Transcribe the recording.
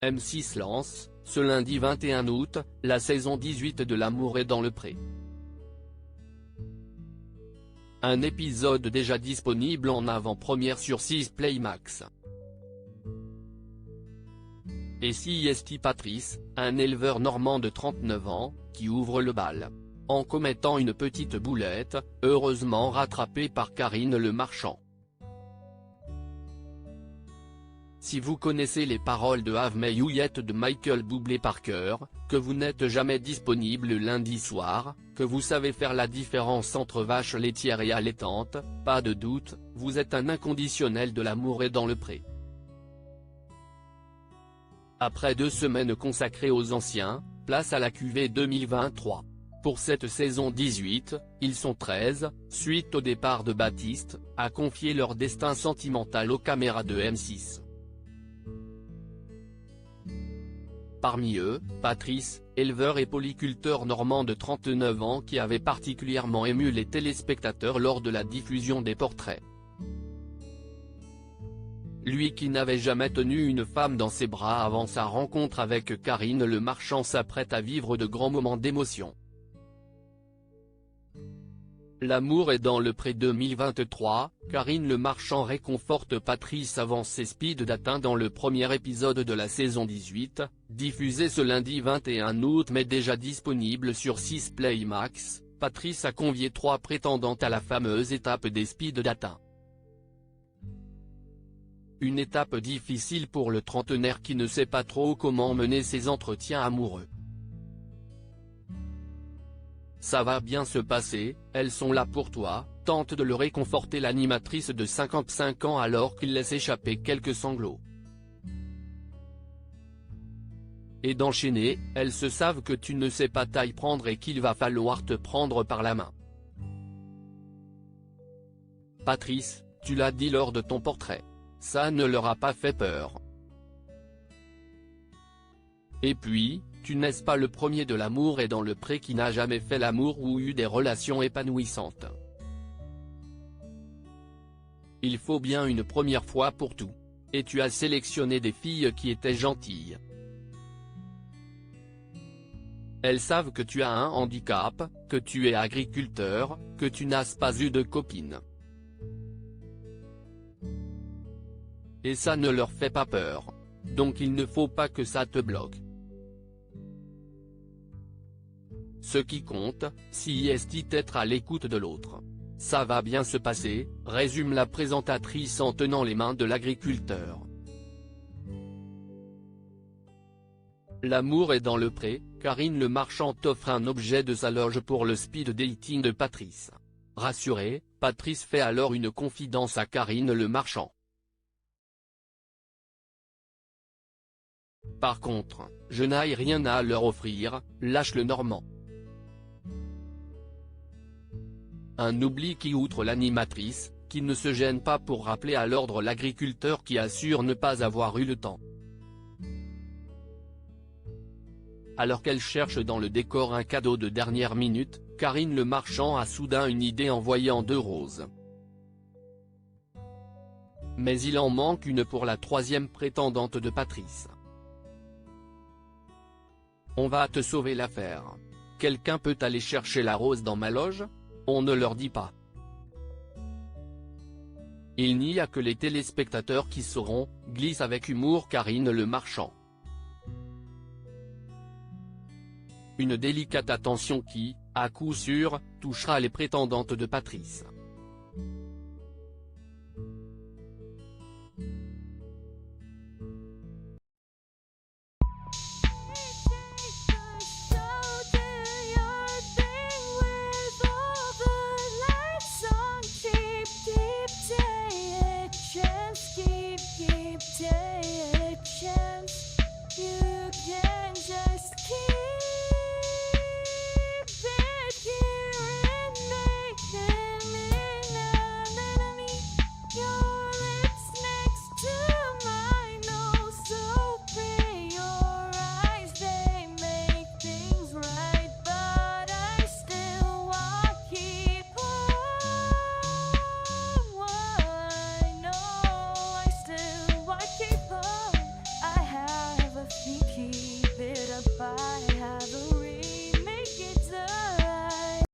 M6 lance, ce lundi 21 août, la saison 18 de L'amour est dans le pré. Un épisode déjà disponible en avant-première sur 6 Play Max. Et si est Patrice, un éleveur normand de 39 ans, qui ouvre le bal, en commettant une petite boulette, heureusement rattrapée par Karine Le Marchand. Si vous connaissez les paroles de Have My Youette de Michael Bublé par cœur, que vous n'êtes jamais disponible le lundi soir, que vous savez faire la différence entre vache laitière et allaitante, pas de doute, vous êtes un inconditionnel de L'amour est dans le pré. Après 2 semaines consacrées aux anciens, place à la cuvée 2023. Pour cette saison 18, ils sont 13, suite au départ de Baptiste, à confier leur destin sentimental aux caméras de M6. Parmi eux, Patrice, éleveur et polyculteur normand de 39 ans qui avait particulièrement ému les téléspectateurs lors de la diffusion des portraits. Lui qui n'avait jamais tenu une femme dans ses bras avant sa rencontre avec Karine Le Marchand s'apprête à vivre de grands moments d'émotion. L'amour est dans le pré 2023, Karine Le Marchand réconforte Patrice avant ses speed dating dans le premier épisode de la saison 18, diffusé ce lundi 21 août mais déjà disponible sur 6 Play Max. Patrice a convié 3 prétendantes à la fameuse étape des speed dating. Une étape difficile pour le trentenaire qui ne sait pas trop comment mener ses entretiens amoureux. Ça va bien se passer, elles sont là pour toi, tente de le réconforter l'animatrice de 55 ans alors qu'il laisse échapper quelques sanglots. Et d'enchaîner, elles se savent que tu ne sais pas taille prendre et qu'il va falloir te prendre par la main. Patrice, tu l'as dit lors de ton portrait. Ça ne leur a pas fait peur. Et puis, tu n'es pas le premier de L'amour est dans le pré qui n'a jamais fait l'amour ou eu des relations épanouissantes. Il faut bien une première fois pour tout. Et tu as sélectionné des filles qui étaient gentilles. Elles savent que tu as un handicap, que tu es agriculteur, que tu n'as pas eu de copine. Et ça ne leur fait pas peur. Donc il ne faut pas que ça te bloque. Ce qui compte, si est être à l'écoute de l'autre. Ça va bien se passer, résume la présentatrice en tenant les mains de l'agriculteur. L'amour est dans le pré, Karine Le Marchand offre un objet de sa loge pour le speed dating de Patrice. Rassuré, Patrice fait alors une confidence à Karine Le Marchand. Par contre, je n'ai rien à leur offrir, lâche le normand. Un oubli qui outre l'animatrice, qui ne se gêne pas pour rappeler à l'ordre l'agriculteur qui assure ne pas avoir eu le temps. Alors qu'elle cherche dans le décor un cadeau de dernière minute, Karine Le Marchand a soudain une idée en voyant 2 roses. Mais il en manque une pour la 3e prétendante de Patrice. On va te sauver l'affaire. Quelqu'un peut aller chercher la rose dans ma loge? On ne leur dit pas. Il n'y a que les téléspectateurs qui sauront, glisse avec humour Karine Le Marchand. Une délicate attention qui, à coup sûr, touchera les prétendantes de Patrice. I have a